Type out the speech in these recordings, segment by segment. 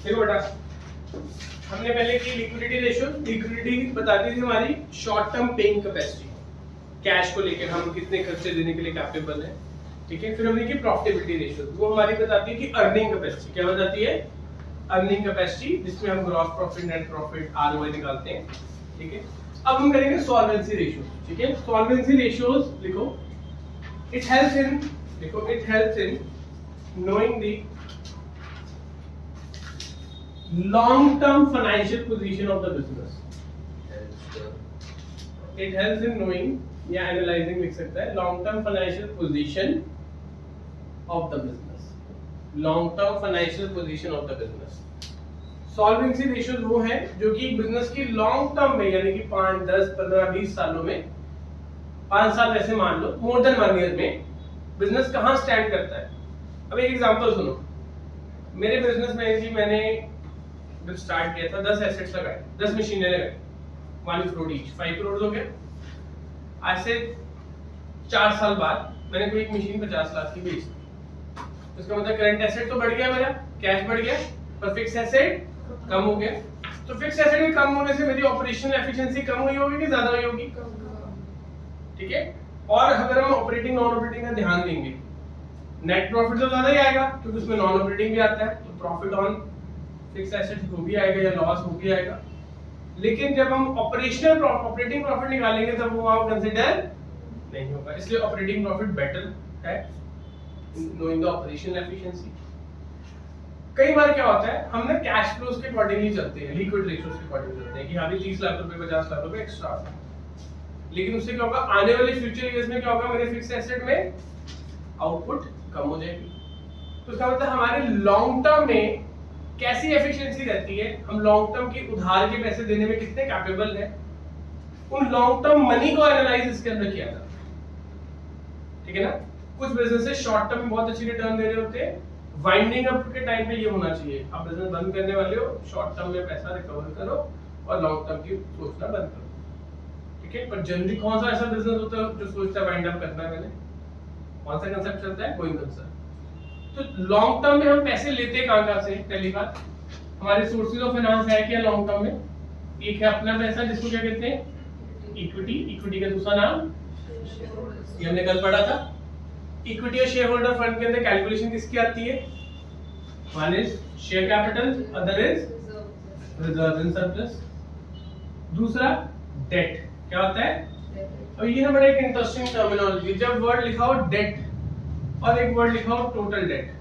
देखो बेटा, हमने पहले की लिक्विडिटी रेशियो, लिक्विडिटी बताती थी हमारी short term paying capacity, cash को लेकर हम कितने खर्चे देने के लिए कैपेबल हैं, ठीक है। फिर हमने की प्रॉफिटेबिलिटी रेशियो, वो हमारी बताती है कि अर्निंग कैपेसिटी, क्या बताती है, अर्निंग कैपेसिटी, जिसमें हम gross profit, net profit, ROI निकालते हैं, ठीक है। अब हम करेंगे सॉल्वेंसी रेशियो, ठीक है। सॉल्वेंसी रेशियोज लिखो, इट हेल्प्स इन, देखो it helps in knowing the long term financial position of the business. It helps in knowing या analyzing लिख सकता है, long term financial position of the business, long term financial position of the business. Solvency ratios वो है जो कि business की long term में, यानी कि 5, 10, 15, 20 सालों में, 5 साल ऐसे मान लो, मोर देन 1 ईयर में बिजनेस कहाँ स्टैंड करता है। अब एक एग्जांपल सुनो, मेरे बिजनेस में जी मैंने जब स्टार्ट किया था 10 एसेट्स लगाए, 10 मशीनें लगाई, 1 करोड़ ईच, 5 करोड़ हो गए। आज से 4 साल बाद मैंने कोई एक मशीन 50 लाख की बेच दी, उसका मतलब करंट एसेट तो बढ़ गया, मेरा कैश बढ़ गया, पर फिक्स एसेट कम हो गया। तो फिक्स एसेट के कम होने से मेरी ऑपरेशनल एफिशिएंसी कम हुई होगी कि ज्यादा हुई होगी, ठीक है। और अगर हम ऑपरेटिंग नॉन ऑपरेटिंग का ध्यान देंगे, नेट प्रॉफिट तो ज्यादा ही आएगा क्योंकि उसमें नॉन ऑपरेटिंग भी आता है, तो प्रॉफिट ऑन फिक्स एसेट हो भी आएगा या लॉस हो भी आएगा। लेकिन जब हम ऑपरेटिंग प्रॉफिट निकालेंगे तब वो वहां कंसीडर नहीं होगा, इसलिए ऑपरेटिंग प्रॉफिट बेटर है, नोइंग द ऑपरेशनल एफिशिएंसी। कई बार क्या होता है, हम ना कैश फ्लोज के अकॉर्डिंगली चलते हैं, लिक्विड रेशियोज के अकॉर्डिंग चलते हैं कि हाँ भी 30 लाख रुपए 50 लाख रुपए एक्स्ट्रा आता है, लेकिन उससे क्या होगा, आने वाले फ्यूचर ईयर्स में क्या होगा, मेरे फिक्स एसेट में आउटपुट कम हो जाएगी। तो इसका मतलब हमारे लॉन्ग टर्म में कैसी एफिशिएंसी रहती है, हम लॉन्ग टर्म की उधार के पैसे देने में कितने कैपेबल हैं, उन लॉन्ग टर्म मनी को एनालाइज इसके अंदर किया जाता है, ठीक है ना। कुछ बिजनेसेस शॉर्ट टर्म में बहुत अच्छी रिटर्न दे रहे होते हैं, वाइंडिंग अप के टाइम पे ये होना चाहिए, आप बिजनेस बंद करने वाले हो, शॉर्ट टर्म में पैसा रिकवर करो और लॉन्ग टर्म की सोचना बंद करो, ठीक है। पर जनरली कौन सा ऐसा बिजनेस होता है जो सोचता है वाइंड अप करना है, मैंने कौन सा कांसेप्ट चलता है, गोइंग कंसर्न। तो लॉन्ग टर्म में हम पैसे लेते कहां से, पहली बात हमारे सोर्सेज ऑफ फाइनेंस है क्या लॉन्ग टर्म में, एक है अपना पैसा जिसको क्या कहते हैं, इक्विटी, इक्विटी का दूसरा नाम ये हमने कल पढ़ा था। इक्विटी और शेयर होल्डर फंड के अंदर कैलकुलेशन किसकी आती है, one is share capital, other is reserve and surplus. दूसरा डेट, क्या होता है, अब ये ना बड़ा एक इंटरेस्टिंग टर्मिनोलॉजी, जब वर्ड लिखा हो डेट और एक वर्ड लिखा हो टोटल डेट,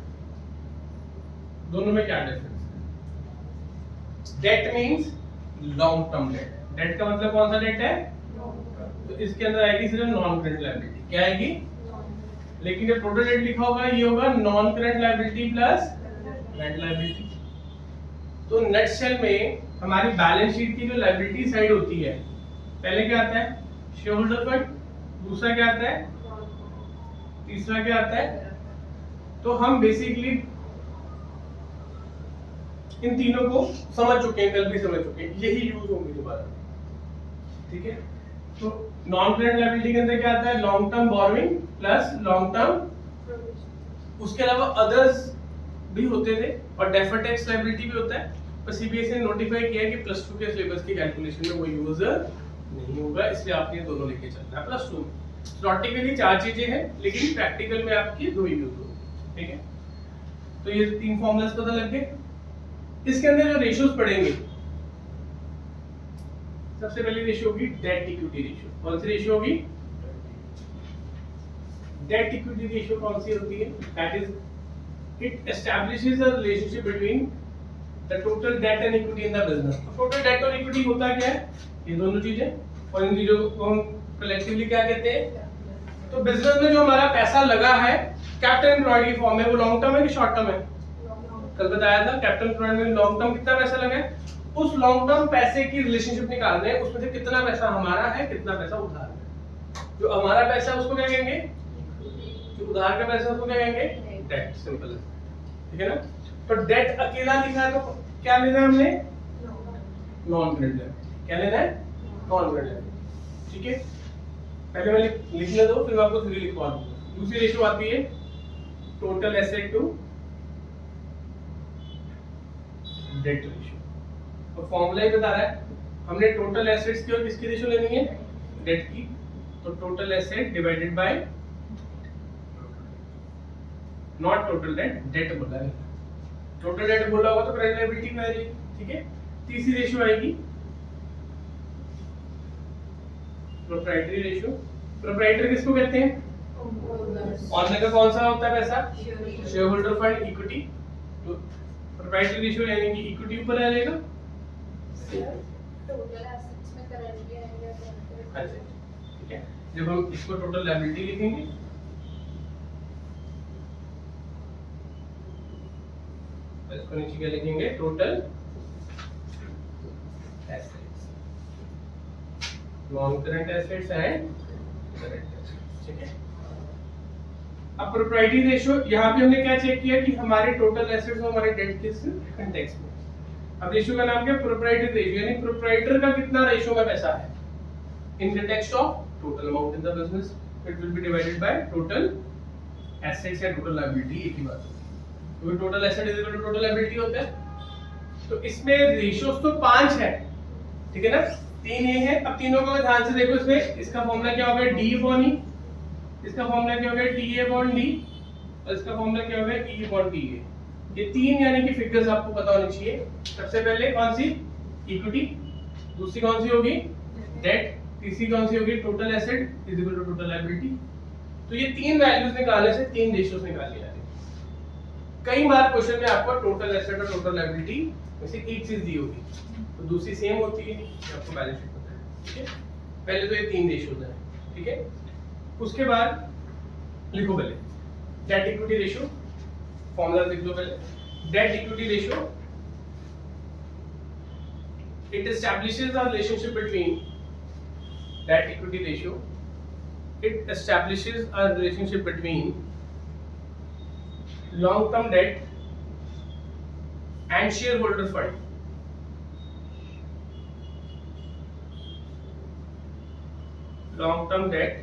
दोनों में क्या डिफरेंस है। Debt means long term debt, debt का मतलब कौन सा डेट है, तो इसके अंदर आएगी सिर्फ नॉन करंट लायबिलिटी, क्या आएगी, लेकिन जब टोटल डेट लिखा होगा ये होगा non current liability plus current liability. तो नेट सेल में हमारी बैलेंस शीट की जो लायबिलिटी साइड होती है, पहले क्या आता है, शेयर होल्डर फंड, दूसरा क्या आता है, तीसरा क्या आता है। तो हम बेसिकली इन तीनों को समझ चुके हैं, कल भी समझ चुके हैं, यही यूज होंगे दोबारा, ठीक है। तो नॉन करंट लायबिलिटी के अंदर क्या आता है, long term borrowing plus long term, उसके अलावा अदर्स भी होते थे और डेफर्ड टैक्स लायबिलिटी भी होता है, पर सीबीएसई ने नोटिफाई किया है कि +2 के सिलेबस की कैलकुलेशन में वो यूज नहीं होगा, इसलिए आपने दोनों लेके चलना है +2 में। थ्योरेटिकली 4 चीजें हैं लेकिन प्रैक्टिकल में आपकी 2 ही यूज होगी, ठीक है। तो ये 3 फॉर्मूलास पता लग गए। इसके अंदर जो रेशियोज पढ़ेंगे, सबसे पहली रेशियो होगी डेट इक्विटी रेशियो। कौन सी रेशियो होगी, डेट इक्विटी रेशियो कौन सी होती है, that is it establishes a relationship between the total date and equity in the business. Total date और इक्विटी होता क्या है, ये दोनों चीजें, और इन चीजों को हम कलेक्टिवली क्या कहते हैं। तो बिजनेस में जो हमारा पैसा लगा है कैपिटल एम्प्लॉयड की फॉर्म में, वो लॉन्ग टर्म है कि शॉर्ट टर्म है, कल बताया था कैपिटल एम्प्लॉयड में लॉन्ग टर्म कितना पैसा लगा है, उस लॉन्ग टर्म पैसे की रिलेशनशिप निकालने हैं, उसमें से कितना पैसा हमारा है कितना पैसा उधार है। जो हमारा पैसा है उसको क्या कहेंगे, जो उधार का पैसा है उसको क्या कहेंगे, डेट, सिंपल है, ठीक है ना। तो डेट अकेला लिखा है तो क्या लेना है हमने, नॉन करंट लायबिलिटी, क्या लेना है, नॉन करंट लायबिलिटी, ठीक है। पहले मैं लिखने दो फिर मैं आपको थ्योरी लिखवा दूंगा। दूसरी रेशियो आती है total asset to debt ratio. तो फॉर्मूला ही बता रहा है, हमने टोटल एसेट्स की और किसकी रेशियो लेनी है, डेट की। तो total asset divided by not total debt, debt बोला है, टोटल डेट बोला होगा तो करंट लायबिलिटी में आ जाएगी, ठीक है। तीसरी रेशियो आएगी प्रोप्राइटरी रेशियो। प्रोप्राइटर किसको कहते हैं, ऑनर का कौन सा होता है पैसा, शेयर होल्डर फंड, इक्विटी। तो प्रोप्राइटरी रेशियो यानी कि इक्विटी ऊपर आ जाएगा। टोटल एसेट्स में करंटली आएगा। अच्छा ठीक है, जब हम इसको टोटल लायबिलिटी लिखेंगे तो इसको नीचे क्या लिखेंगे, total assets, non current assets and current assets, ठीक है। अब प्रोप्राइटरी रेशियो, यहाँ पे हमने क्या चेक किया कि हमारे टोटल एसेट्स और हमारे डेट किस कंटेक्स्ट में। अब रेशियो का नाम क्या है, प्रोप्राइटरी रेशियो, यानी प्रोप्राइटर का कितना रेशियो में पैसा है in context of total amount in the business, it will be divided by total assets या टोटल लायबिलिटी, एक ही बात है, क्योंकि total asset is equal to total liability होता है। तो इसमें रेशियोस तो 5 है, ठीक है ना, 3 ये है। अब तीनों को ध्यान से देखो, इसमें इसका फॉर्मूला क्या होगा, डी अपॉन ई, इसका फॉर्मूला क्या होगा, टी अपॉन डी, और इसका फॉर्मूला क्या होगा, ई अपॉन टी ए। ये 3 यानी कि फिगर्स आपको पता होनी चाहिए। सबसे पहले कौन सी, इक्विटी, दूसरी कौन सी होगी, डेट, तीसरी कौन सी होगी, total asset is equal to total liability. तो ये 3 वैल्यूज निकालने से 3 रेशियोस निकालनी है। कई बार क्वेश्चन में आपको टोटल एसेट और टोटल लायबिलिटी में से एक चीज दी होगी, तो दूसरी सेम होती है, आपको बैलेंस शीट पता है, ठीक है। पहले तो ये 3 रेशियोज हैं, ठीक है। उसके बाद लिखो पहले डेट इक्विटी रेशियो, फॉर्मूला लिख लो पहले। Date equity ratio, it establishes a relationship between debt equity ratio, it establishes a relationship between long term debt and shareholder fund, long term debt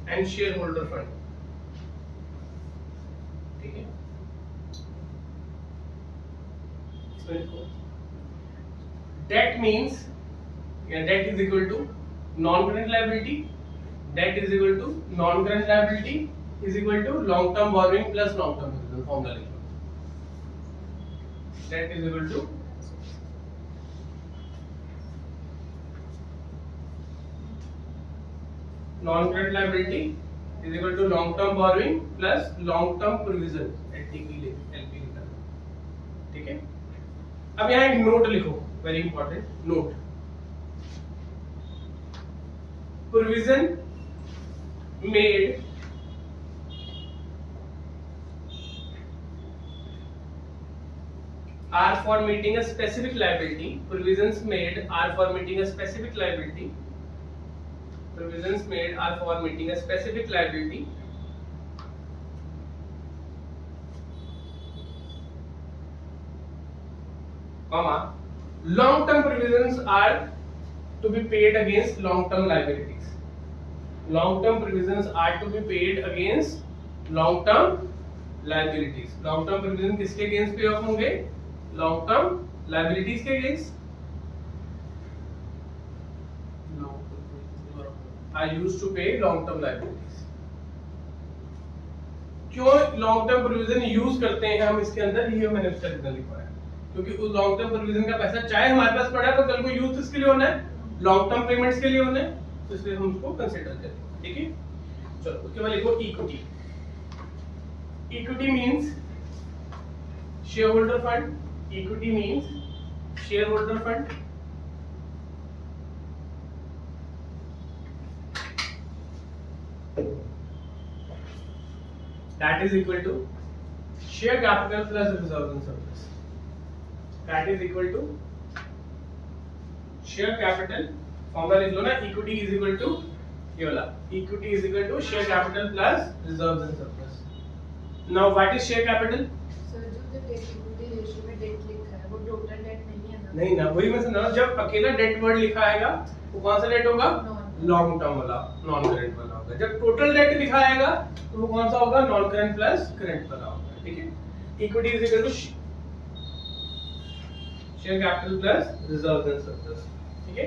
and shareholder fund, ठीक है। इसमें लिखो debt means, debt is equal to non-current liability, debt is equal to non-current liability is equal to long-term borrowing plus long-term provision, formula लिख लो। debt is equal to non-current liability is equal to long-term borrowing plus long-term provision, LTP LP लिखा, ठीक है। अब यहाँ एक note लिखो, very important note, provision made are for meeting a specific liability, provisions made are for meeting a specific liability, provisions made are for meeting a specific liability comma long term provisions are to be paid against long term liabilities, long term provisions are to be paid against long term liabilities, long term provision किसके against पे of होंगे, long term liabilities के against are used to pay long term liabilities। क्यों long term provision use करते हैं हम इसके अंदर, ये मैंने उसका रीजन लिखा है, क्योंकि उस लॉन्ग टर्म प्रोविजन का पैसा चाहे हमारे पास पड़ा है तो कल को यूज किसके लिए होना है, लॉन्ग टर्म पेमेंट्स के लिए होना है, तो इसलिए हम उसको कंसीडर करते हैं, ठीक है। चलो उसके बाद लिखो equity, equity means share holder fund, equity means share holder fund, that is equal to share capital plus reserves and surplus, that is equal to share capital, formula लिख लो ना, इक्विटी इज इक्वल टू ये वाला, equity is equal to share capital plus reserves and surplus. Now what is share capital, sir जो debt equity ratio में debt लिखा है वो टोटल डेट नहीं है ना, नहीं ना, वही मैं समझा, जब अकेला डेट वर्ड लिखा आएगा वो कौन सा डेट होगा, लॉन्ग टर्म वाला, नॉन करंट वाला होगा। जब टोटल डेट लिखा आएगा तो वो कौन सा होगा, नॉन करंट प्लस करंट वाला होगा, ठीक है। Equity is equal to share capital plus reserves and surplus, ठीक है,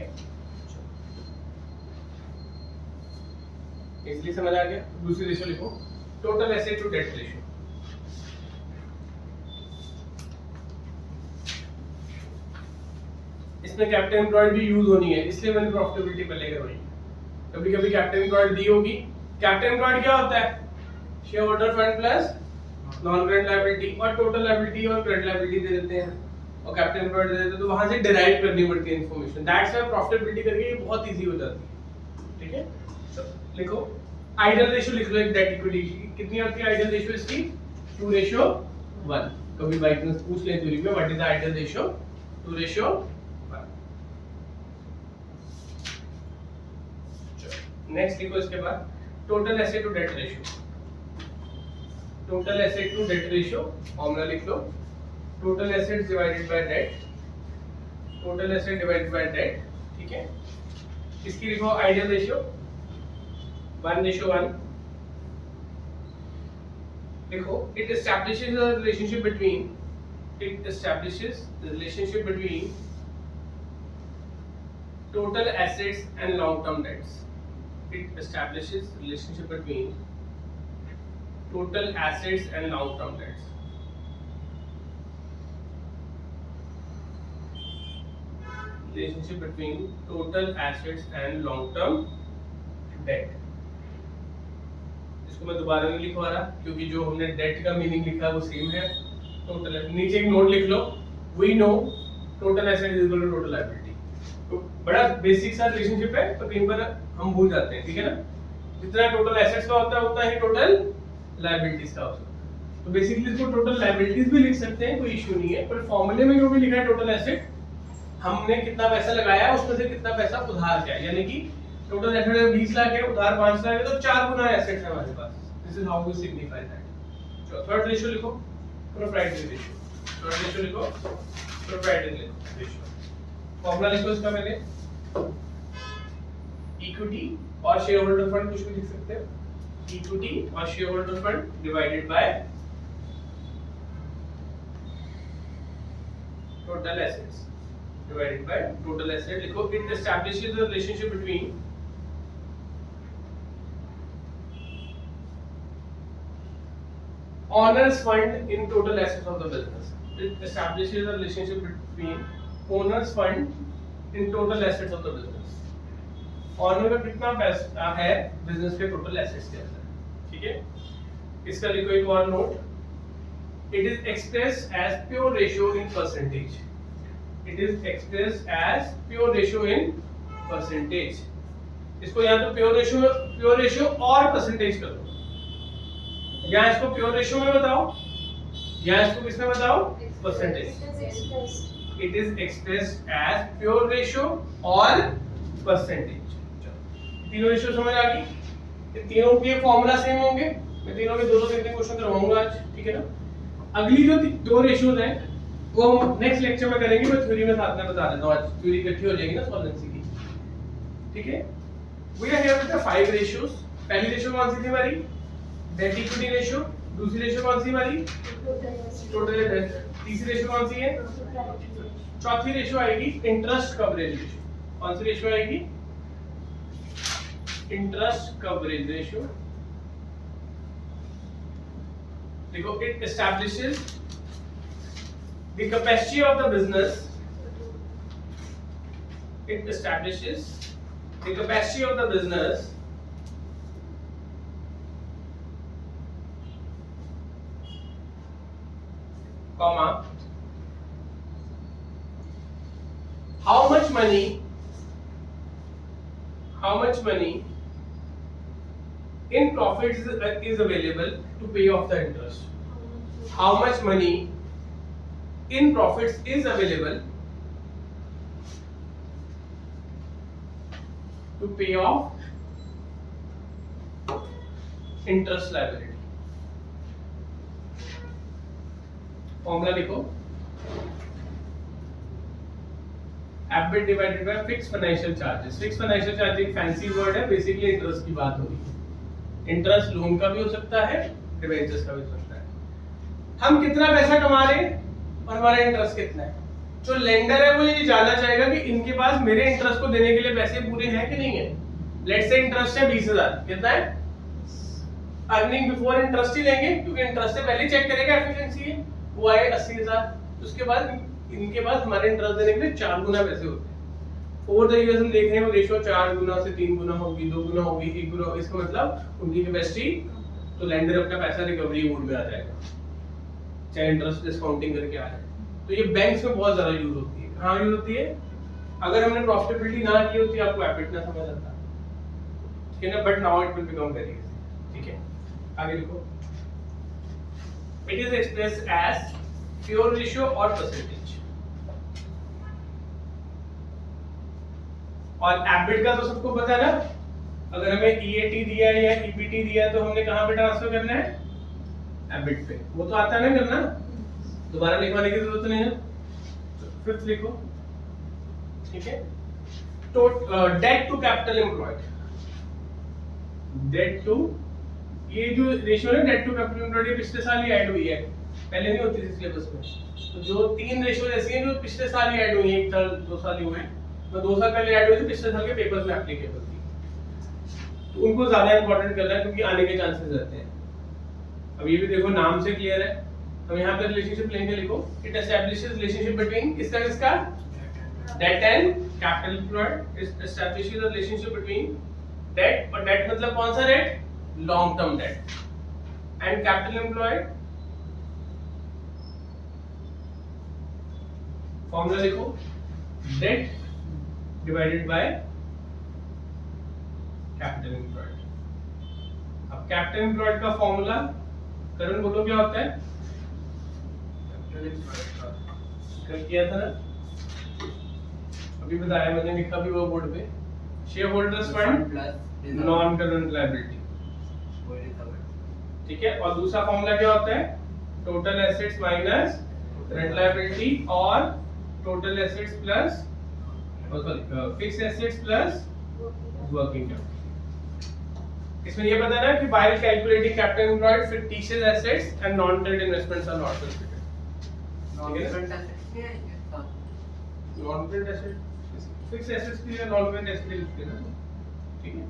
इजीली समझ आ गया। दूसरी रेशियो लिखो, total asset to debt ratio. इसमें कैपिटल एम्प्लॉयड भी यूज होनी है, इसलिए मैंने प्रॉफिटेबिलिटी पहले करवाई। कभी कभी कैपिटल एम्प्लॉयड दी होगी। कैपिटल एम्प्लॉयड क्या होता है? Share holder fund plus non current liability, और टोटल लायबिलिटी और करंट लायबिलिटी दे देते हैं और कैपिटल एम्प्लॉयड दे देते हैं, तो वहां से डिराइव करनी पड़ती है इंफॉर्मेशन। दैट्स व्हाई प्रॉफिटेबिलिटी करके ये बहुत इजी हो जाती है, ठीक है। लिखो आइडियल रेशियो, लिख लो एक डेट इक्विटी की कितनी होती है आइडियल रेशियो इसकी? 2:1। कभी बाय चांस पूछ ले थ्योरी में what is the ideal ratio? 2:1। Next लिखो इसके बाद total asset to debt ratio. Total asset to debt ratio formula लिख लो, total assets divided by debt, total asset divided by debt, ठीक है। इसकी लिखो आइडियल रेशियो 1:1। देखो it establishes a relationship between total assets and long term debts. It establishes relationship between total assets and long term debts. Relationship between total assets and long term debt. इसको मैं दोबारा नहीं लिखवा रहा क्योंकि जो हमने डेट का मीनिंग लिखा है वो सेम है। टोटल, नीचे एक नोट लिख लो, we know total asset is equal to total liability. तो बड़ा बेसिक सा रिलेशनशिप है, तो कहीं पर हम भूल जाते हैं, ठीक है ना। जितना टोटल एसेट्स का होता है उतना ही टोटल लायबिलिटीज का होता है। तो बेसिकली इसको टोटल लायबिलिटीज भी लिख सकते हैं, कोई इशू नहीं है, पर फॉर्मूले में जो भी लिखा है टोटल एसेट, हमने कितना पैसा लगाया है उसमें से कितना पैसा उधार किया, यानी कि टोटल एसेट 20 लाख है, उधार 5 लाख है, तो 4 गुना एसेट्स है हमारे पास। This is how we signify that. चलो थर्ड रेशियो लिखो, प्रोप्राइटरी रेशियो। थर्ड रेशियो लिखो, प्रोप्राइटरी रेशियो। फॉर्मूला लिखो इसका पहले, इक्विटी और शेयर होल्डर फंड, कुछ भी लिख सकते हो, इक्विटी और share holder fund divided by total assets divided by total asset. लिखो it establishes the relationship between owners fund in total assets of the business. It establishes the relationship between owners fund in total assets of the business. Owner का कितना पैसा है business के total assets के अंदर, ठीक है। इसका लिखो एक और note, it is expressed as pure ratio in percentage. It is expressed as pure ratio in percentage. इसको या तो प्योर रेशियो और परसेंटेज कर दो, या इसको प्योर रेशियो में बताओ या इसको किसमें बताओ, percentage. It is expressed as pure ratio और परसेंटेज। तीनों रेशियो समझ आ गई? तीनों के फॉर्मूला सेम होंगे, मैं तीनों के 2-3 क्वेश्चन करवाऊंगा आज, ठीक है ना। अगली जो 2 रेशियोज हैं वो हम नेक्स्ट लेक्चर में करेंगे, मैं थ्योरी में साथ में बता देता हूं, आज थ्योरी इकट्ठी हो जाएगी ना सॉल्वेंसी की, ठीक है। We are here with the 5 ratios. पहली रेशियो कौन सी थी हमारी? Debt equity ratio. दूसरी रेशियो कौन सी हमारी? Total date. तीसरी रेशियो कौन सी है? चौथी रेशियो आएगी इंटरेस्ट कवरेज रेशियो। कौन सी रेशियो आएगी? Interest coverage ratio. देखो it establishes the capacity of the business, it establishes the capacity of the business comma how much money in profits is available to pay off the interest. How much money in profits is available to pay off interest liability. Formula लिखो, EBIT divided by fixed financial charges. Fixed financial charge एक fancy word है, basically interest की बात होगी। Interest loan का भी हो सकता है, डिबेंचर्स का भी हो सकता है। हम कितना पैसा कमा रहे हैं और हमारा इंटरेस्ट कितना है, जो लेंडर है वो ये जानना चाहेगा कि इनके पास मेरे इंटरेस्ट को देने के लिए पैसे पूरे हैं कि नहीं है। लेट्स से इंटरेस्ट है 20,000, कितना है अर्निंग बिफोर इंटरेस्ट ही लेंगे क्योंकि इंटरेस्ट से पहले चेक करेगा एफिशिएंसी है, वो आए 80,000। उसके बाद इनके पास हमारे इंटरेस्ट देने के लिए 4 गुना पैसे होते हैं। ओवर द इयर्स हम देख रहे हैं वो रेशियो 4 गुना से 3 गुना होगी, 2 गुना होगी, 1 गुना होगी। इसका मतलब उनकी कैपेसिटी, तो लेंडर अपना पैसा रिकवरी मोड में आ जाएगा चाहे इंटरेस्ट डिस्काउंटिंग करके आ जाए। तो ये बैंक्स में बहुत ज्यादा यूज होती है। कहाँ यूज होती है? अगर हमने प्रॉफिटेबिलिटी ना की होती आपको एबिट ना समझ आता, ठीक है ना, but now it will become very easy. ठीक है, आगे लिखो। It is expressed as pure ratio और परसेंटेज। और एबिट का तो सबको पता है ना, अगर हमें ईएटी दिया है या ईपीटी दिया है तो हमने कहां पे ट्रांसफर करना है? एबिट पे। वो तो आता है ना करना, दोबारा लिखवाने की जरूरत नहीं है। फिफ्थ लिखो, ठीक है। तो debt to capital employed, debt to, ये जो रेशियो है डेट टू कैपिटल एम्प्लॉयड ये पिछले साल ही ऐड हुई है, पहले नहीं होती थी सिलेबस में। तो जो 3 रेशियो ऐसी हैं जो पिछले साल ही ऐड हुई हैं, 1 साल 2 साल ही हुए हैं, तो 2 साल पहले ऐड हुई थी, पिछले साल के पेपर्स में एप्लीकेबल थी, तो उनको ज्यादा इंपॉर्टेंट करना है क्योंकि आने के चांसेस रहते हैं। अब ये भी देखो नाम से क्लियर है। हम यहाँ पे रिलेशनशिप लेंगे, लिखो इट एस्टैब्लिशेस रिलेशनशिप बिटवीन किसका किसका, debt and capital employed. It establishes a relationship between debt, और डेट मतलब कौन सा debt? Long term debt, and capital employed. Formula लिखो, debt divided by capital employed. अब कैपिटल एम्प्लॉयड का फॉर्मूला करण बोलो क्या होता है? कल किया था ना, अभी बताया मैंने, लिखा भी वो बोर्ड पे। Shareholders fund plus non current liability, ठीक है। और दूसरा फॉर्मूला क्या होता है? Total assets minus current liability, और total assets plus fixed assets plus working capital. इसमें ये पता है ना कि while calculating capital employed, fictitious assets and non-current investments are not considered. Non-current assets नहीं आएंगे। Non-current assets, fixed assets के लिए non-current assets लिखते हैं ना, ठीक है।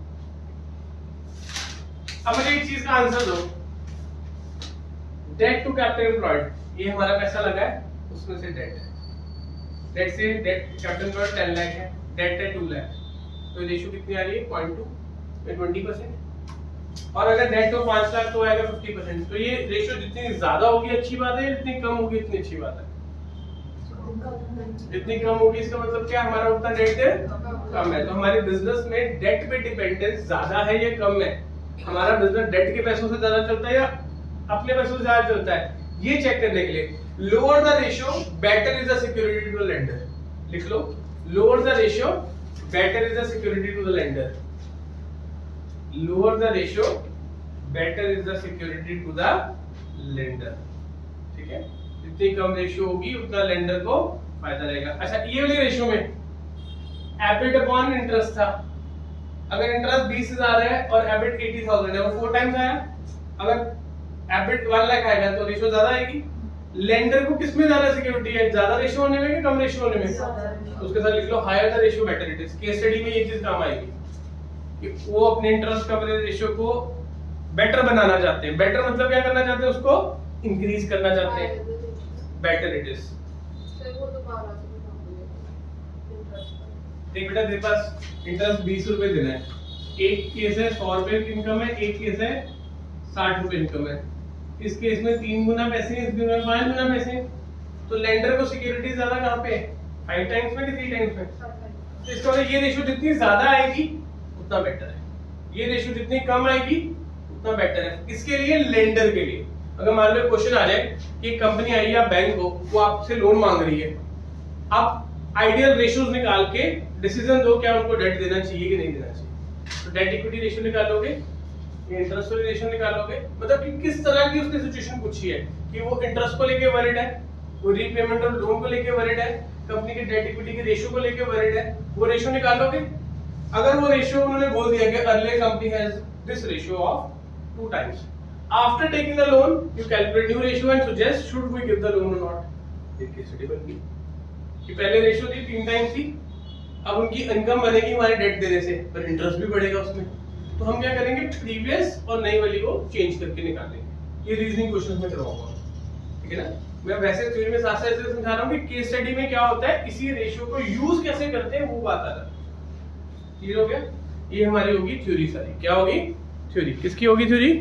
अब मुझे एक चीज का आंसर दो, डेट टू कैपिटल एम्प्लॉयड, ये हमारा पैसा लगा है, उसमें से डेट है। डेट से डेट कैपिटल एम्प्लॉयड 10 लाख है, डेट है 2 लाख, तो रेशियो कितनी आ रही है? 0.2 में 20%। और अगर नेट हो 5 लाख तो आएगा 50%। तो ये रेशियो जितनी ज्यादा होगी अच्छी बात है, जितनी कम होगी इतनी अच्छी बात है। जितनी कम होगी इसका मतलब क्या, हमारा उतना डेट कम है। तो हमारे बिजनेस में डेट पे डिपेंडेंस ज्यादा है या कम है? हमारा बिजनेस डेट के पैसों से ज्यादा चलता है या अपने पैसों से ज्यादा चलता है? ये चेक करने के लिए lower the ratio better is the security to the lender. लिख लो, lower the ratio better is the security to the lender. lower the ratio better is the security to the lender, ठीक है। जितनी कम ratio होगी उतना lender को फायदा रहेगा। अच्छा, ये वाली रेशियो में एबिट अपॉन इंटरेस्ट था, अगर इंटरेस्ट 20,000 है और एबिट 80,000 है, वो 4 टाइम्स आया। अगर एबिट 1 लाख आएगा तो रेशियो ज्यादा आएगी। लेंडर को किसमें ज्यादा सिक्योरिटी है, ज्यादा रेशियो होने में कि कम रेशियो होने में? तो उसके साथ लिख लो higher the ratio better it is. Case study में ये चीज काम आएगी कि वो अपने इंटरेस्ट कवरेज रेशियो को बेटर बनाना चाहते हैं। बेटर मतलब क्या करना चाहते हैं? उसको इंक्रीज करना चाहते हैं, बेटर इट इज। सर वो दोबारा से देख बेटा, तेरे पास इंटरेस्ट 20 रुपए देना है, एक केस है 100 रुपए की इनकम है, एक केस है 60 रुपए इनकम है। इस केस में 3 गुना पैसे हैं, इस केस में 5 गुना पैसे हैं। तो लेंडर को सिक्योरिटी ज्यादा कहां पे है? 5 टाइम्स में कि 3 टाइम्स में? तो इसका मतलब ये रेशियो जितनी ज्यादा आएगी उतना बेटर है, ये रेशियो जितनी कम आएगी उतना बेटर है। किसके लिए? लेंडर के लिए। अगर मान लो क्वेश्चन आ जाए कि कंपनी आई या बैंक हो, वो आपसे लोन मांग रही है, आप आइडियल रेशियोज निकाल के डिसीजन दो क्या उनको डेट देना चाहिए कि नहीं देना चाहिए। तो डेट इक्विटी रेशियो निकालोगे, ये इंटरेस्ट वाली रेशियो निकालोगे, मतलब कि किस तरह की उसने सिचुएशन पूछी है कि वो इंटरेस्ट को लेके वरीड है, वो रीपेमेंट और लोन को लेके वरीड है, कंपनी के डेट इक्विटी के रेशियो को लेके वरीड है, वो रेशियो निकालोगे। अगर वो रेशियो उन्होंने बोल दिया कि earlier company has this ratio of 2 times, after taking the loan you calculate new ratio and suggest should we give the loan और नॉट। ये केस स्टडी बन गई। कि पहले रेशियो थी 3 टाइम्स थी, अब उनकी इनकम बनेगी हमारे डेट देने से, पर इंटरेस्ट भी बढ़ेगा उसमें, तो हम क्या करेंगे प्रीवियस और नई वाली को चेंज करके निकालेंगे। ये रीजनिंग क्वेश्चन में करवाऊंगा, ठीक है ना। मैं वैसे थ्योरी में साथ साथ ऐसे समझा रहा हूँ कि केस स्टडी में क्या होता है, इसी रेशियो को यूज कैसे करते हैं वो बात आ रहा है। क्लियर हो गया? ये हमारी होगी थ्योरी सारी। क्या होगी? थ्योरी। किसकी होगी थ्योरी?